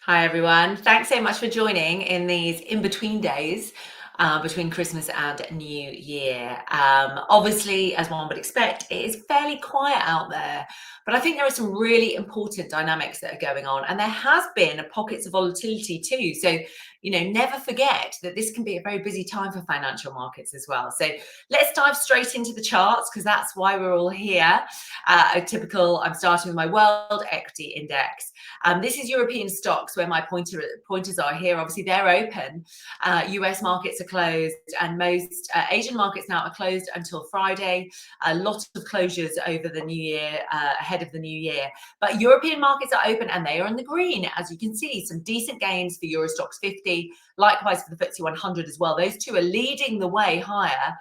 Hi, everyone. Thanks so much for joining in these in-between days between Christmas and New Year. Obviously, as one would expect, it is fairly quiet out there, but I think there are some really important dynamics that are going on, and there has been pockets of volatility too. So, never forget that this can be a very busy time for financial markets as well. So let's dive straight into the charts because that's why we're all here. I'm starting with my World Equity Index. This is European stocks where my pointers are here. Obviously, they're open. US markets are closed, and most Asian markets now are closed until Friday. A lot of closures over the new year, ahead of the new year. But European markets are open and they are in the green. As you can see, some decent gains for Euro Stoxx 50, likewise for the FTSE 100 as well. Those two are leading the way higher,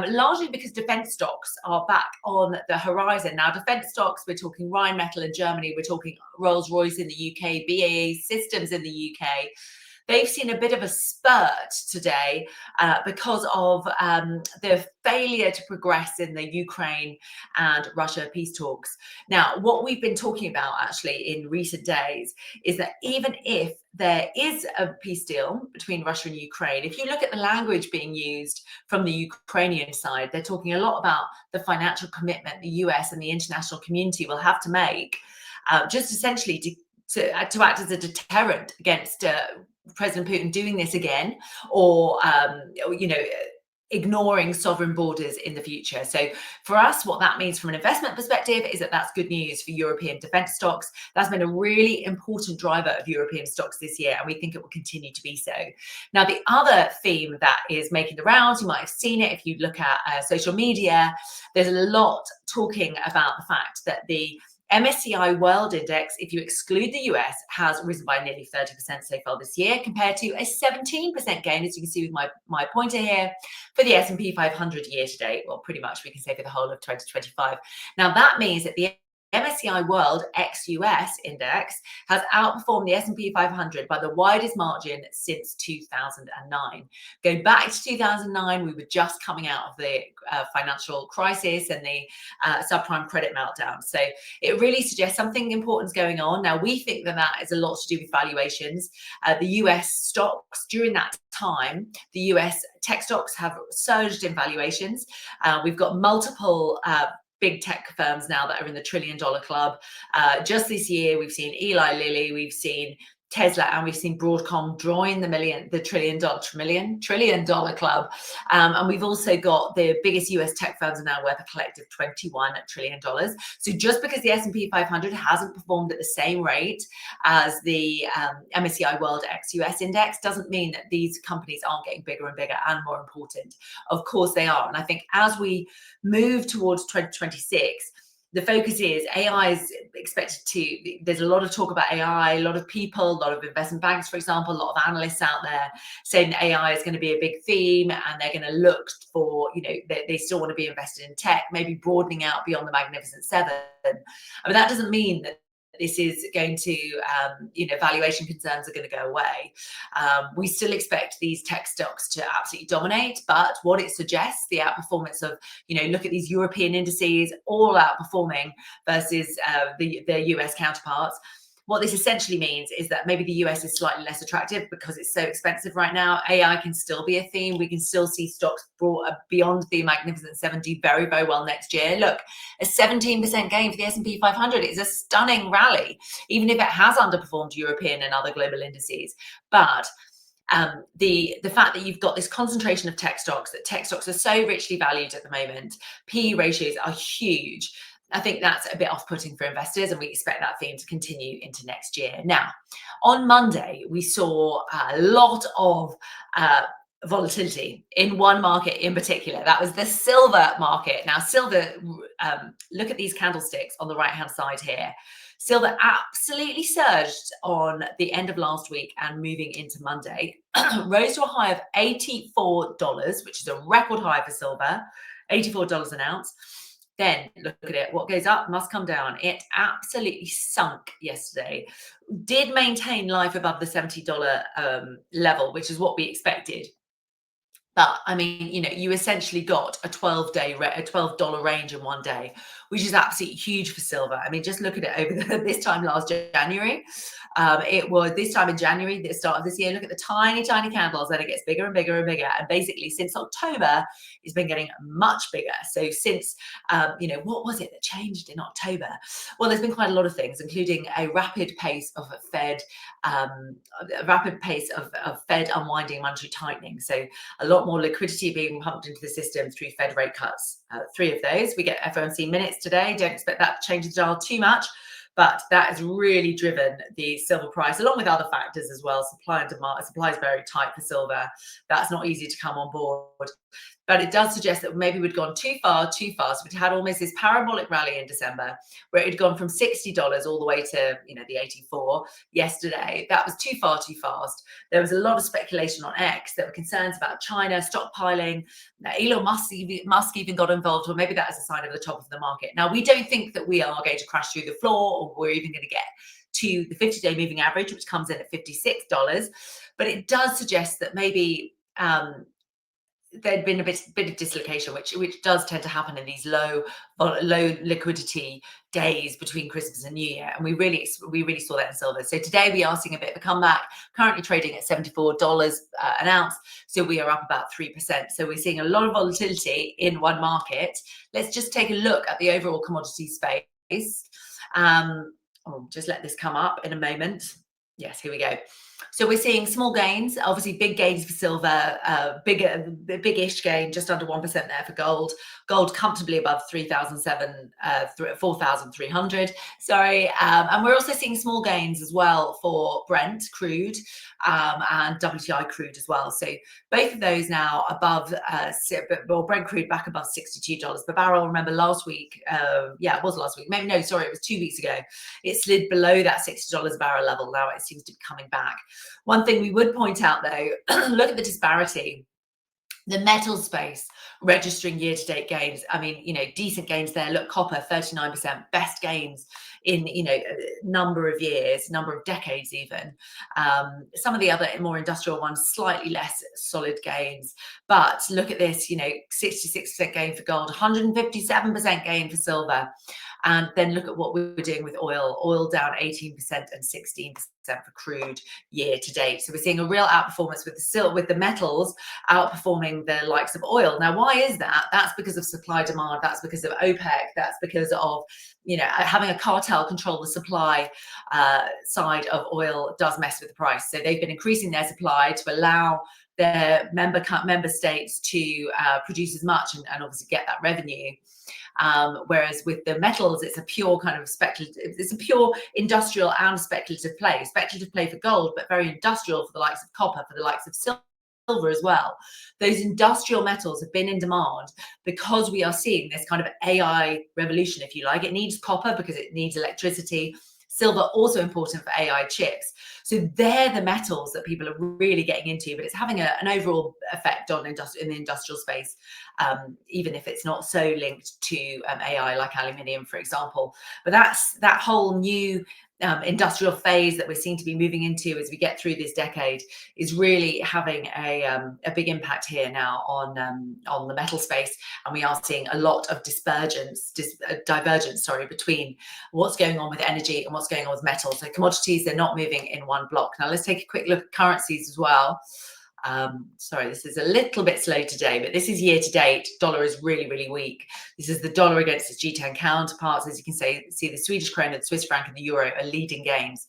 largely because defense stocks are back on the horizon. Now, defense stocks, we're talking Rheinmetall in Germany, we're talking Rolls-Royce in the UK, BAE Systems in the UK. They've seen a bit of a spurt today because of the failure to progress in the Ukraine and Russia peace talks. Now, what we've been talking about actually in recent days is that even if there is a peace deal between Russia and Ukraine, if you look at the language being used from the Ukrainian side, they're talking a lot about the financial commitment the US and the international community will have to make, just essentially to act as a deterrent against President Putin doing this again, or ignoring sovereign borders in the future. So for us, what that means from an investment perspective is that that's good news for European defense stocks. That's been a really important driver of European stocks this year, and we think it will continue to be so. Now, the other theme that is making the rounds, you might have seen it if you look at social media, there's a lot talking about the fact that the MSCI World Index, if you exclude the US, has risen by nearly 30% so far this year, compared to a 17% gain, as you can see with my pointer here, for the S&P 500 year to date. Well, pretty much we can say for the whole of 2025. Now, that means that the MSCI World ex-US Index has outperformed the S&P 500 by the widest margin since 2009. Going back to 2009, we were just coming out of the financial crisis and the subprime credit meltdown. So it really suggests something important is going on. Now, we think that that is a lot to do with valuations. The US stocks during that time, the US tech stocks have surged in valuations. We've got multiple big tech firms now that are in the $1 trillion club. Just this year, we've seen Eli Lilly, we've seen Tesla, and we've seen Broadcom join the $1 trillion club. And we've also got the biggest US tech firms are now worth a collective $21 trillion. So just because the S&P 500 hasn't performed at the same rate as the MSCI World ex-US Index doesn't mean that these companies aren't getting bigger and bigger and more important. Of course they are. And I think as we move towards 2026, the focus is AI is expected to, there's a lot of talk about AI, a lot of people, a lot of investment banks, for example, a lot of analysts out there saying AI is going to be a big theme and they're going to look for, they still want to be invested in tech, maybe broadening out beyond the Magnificent Seven. I mean, that doesn't mean that this is going to, valuation concerns are going to go away. We still expect these tech stocks to absolutely dominate, but what it suggests, the outperformance of, look at these European indices all outperforming versus their US counterparts. What this essentially means is that maybe the US is slightly less attractive because it's so expensive right now. AI can still be a theme. We can still see stocks brought beyond the Magnificent 70 very, very well next year. Look, a 17% gain for the S&P 500 is a stunning rally, even if it has underperformed European and other global indices. But the fact that you've got this concentration of tech stocks, that tech stocks are so richly valued at the moment, PE ratios are huge. I think that's a bit off-putting for investors, and we expect that theme to continue into next year. Now, on Monday, we saw a lot of volatility in one market in particular. That was the silver market. Now, silver, look at these candlesticks on the right-hand side here. Silver absolutely surged on the end of last week and moving into Monday, rose to a high of $84, which is a record high for silver, $84 an ounce. Then look at it. What goes up must come down. It absolutely sunk yesterday. Did maintain life above the $70 level, which is what we expected. But I mean, you essentially got a $12 range in one day, which is absolutely huge for silver. I mean, just look at it over this time last January. It was this time in January, the start of this year. Look at the tiny, tiny candles, and it gets bigger and bigger and bigger. And basically, since October, it's been getting much bigger. So since, what was it that changed in October? Well, there's been quite a lot of things, including a rapid pace of Fed unwinding monetary tightening. So a lot more liquidity being pumped into the system through Fed rate cuts. 3 of those. We get FOMC minutes today. Don't expect that to change the dial too much, but that has really driven the silver price, along with other factors as well. Supply and demand. Supply is very tight for silver. That's not easy to come on board. But it does suggest that maybe we'd gone too far, too fast. We'd had almost this parabolic rally in December where it had gone from $60 all the way to, the 84 yesterday. That was too far, too fast. There was a lot of speculation on X. There were concerns about China stockpiling. Now, Elon Musk even got involved, or maybe that is a sign of the top of the market. Now, we don't think that we are going to crash through the floor, or we're even going to get to the 50-day moving average, which comes in at $56. But it does suggest that maybe there'd been a bit of dislocation, which does tend to happen in these low liquidity days between Christmas and New Year, and we really saw that in silver. So today we are seeing a bit of a comeback, currently trading at $74 an ounce. So we are up about 3%. So we're seeing a lot of volatility in one market. Let's just take a look at the overall commodity space. I'll just let this come up in a moment. Yes, here we go. So we're seeing small gains, obviously big gains for silver, big-ish gain, just under 1% there for gold. Gold comfortably above 4,300. Sorry, and we're also seeing small gains as well for Brent crude and WTI crude as well. So both of those now above, Brent crude back above $62 per barrel. Remember last week, it was last week. Maybe no, sorry, it was 2 weeks ago. It slid below that $60 a barrel level. Now it seems to be coming back. One thing we would point out though, look at the disparity. The metal space registering year-to-date gains. I mean, decent gains there. Look, copper, 39%, best gains in, a number of years, number of decades even. Some of the other more industrial ones, slightly less solid gains. But look at this, 66% gain for gold, 157% gain for silver. And then look at what we're doing with oil. Oil down 18% and 16% for crude year to date. So we're seeing a real outperformance with the metals outperforming the likes of oil. Now, why is that? That's because of supply demand. That's because of OPEC. That's because of having a cartel control the supply side of oil does mess with the price. So they've been increasing their supply to allow their member states to produce as much and obviously get that revenue. Whereas with the metals, it's a pure kind of it's a pure industrial and speculative play. Speculative play for gold, but very industrial for the likes of copper, for the likes of silver as well. Those industrial metals have been in demand because we are seeing this kind of AI revolution, if you like. It needs copper because it needs electricity. Silver also important for AI chips. So they're the metals that people are really getting into, but it's having an overall effect on in the industrial space, even if it's not so linked to AI like aluminium, for example. But that's that whole new industrial phase that we're seen to be moving into as we get through this decade is really having a big impact here now on the metal space, and we are seeing a lot of divergence between what's going on with energy and what's going on with metals. So commodities, they're not moving in one block. Now let's take a quick look at currencies as well. Sorry, this is a little bit slow today, but this is year to date. Dollar is really, really weak. This is the dollar against its G10 counterparts. As you can see the Swedish krona, the Swiss franc, and the euro are leading gains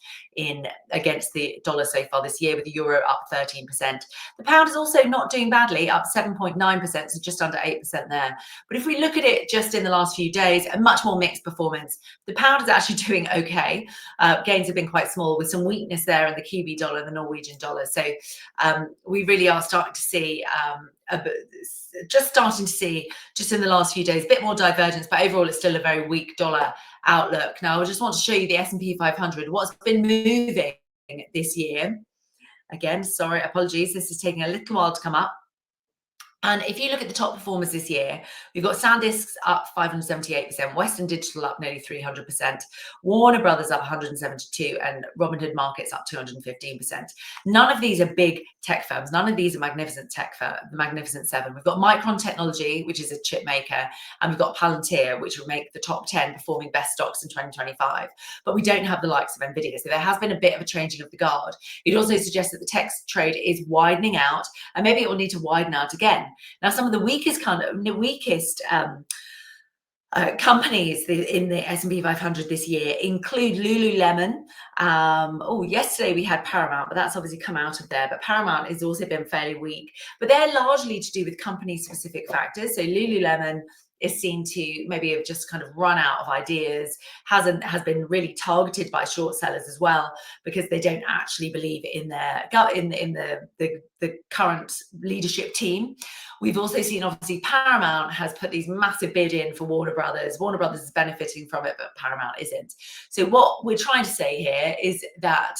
against the dollar so far this year, with the euro up 13%. The pound is also not doing badly, up 7.9%, so just under 8% there. But if we look at it just in the last few days, a much more mixed performance. The pound is actually doing okay. Gains have been quite small, with some weakness there in the Kiwi dollar and the Norwegian dollar. So we really are starting to see just in the last few days a bit more divergence, but overall it's still a very weak dollar outlook. Now I just want to show you the S&P 500, what's been moving this year. Again, sorry, apologies, this is taking a little while to come up. And if you look at the top performers this year, we've got SanDisk's up 578%, Western Digital up nearly 300%, Warner Brothers up 172%, and Robinhood Markets up 215%. None of these are big tech firms. None of these are magnificent tech firms, the Magnificent Seven. We've got Micron Technology, which is a chip maker, and we've got Palantir, which will make the top 10 performing best stocks in 2025. But we don't have the likes of Nvidia. So there has been a bit of a changing of the guard. It also suggests that the tech trade is widening out, and maybe it will need to widen out again. Now, some of the weakest companies in the S&P 500 this year include Lululemon. Yesterday we had Paramount, but that's obviously come out of there. But Paramount has also been fairly weak. But they're largely to do with company-specific factors. So Lululemon is seen to maybe have just kind of run out of ideas, has been really targeted by short sellers as well, because they don't actually believe in the current leadership team. We've also seen, obviously, Paramount has put these massive bid in for Warner Brothers. Warner Brothers is benefiting from it, but Paramount isn't. So what we're trying to say here is that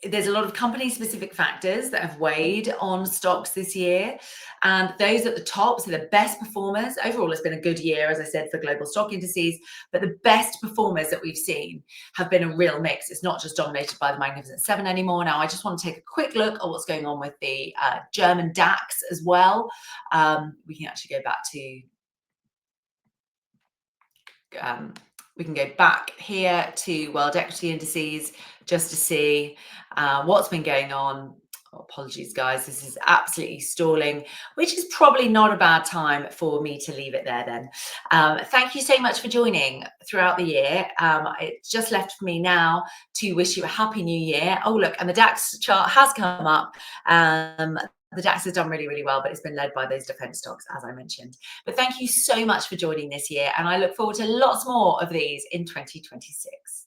there's a lot of company-specific factors that have weighed on stocks this year, and those at the top, so the best performers, overall it's been a good year, as I said, for global stock indices, but the best performers that we've seen have been a real mix. It's not just dominated by the Magnificent Seven anymore. Now, I just want to take a quick look at what's going on with the German DAX as well. We can actually go back to... we can go back here to world equity indices just to see what's been going on. Oh, apologies, guys. This is absolutely stalling, which is probably not a bad time for me to leave it there then. Thank you so much for joining throughout the year. It's just left for me now to wish you a happy new year. Oh, look, and the DAX chart has come up. The DAX has done really, really well, but it's been led by those defense stocks, as I mentioned. But thank you so much for joining this year, and I look forward to lots more of these in 2026.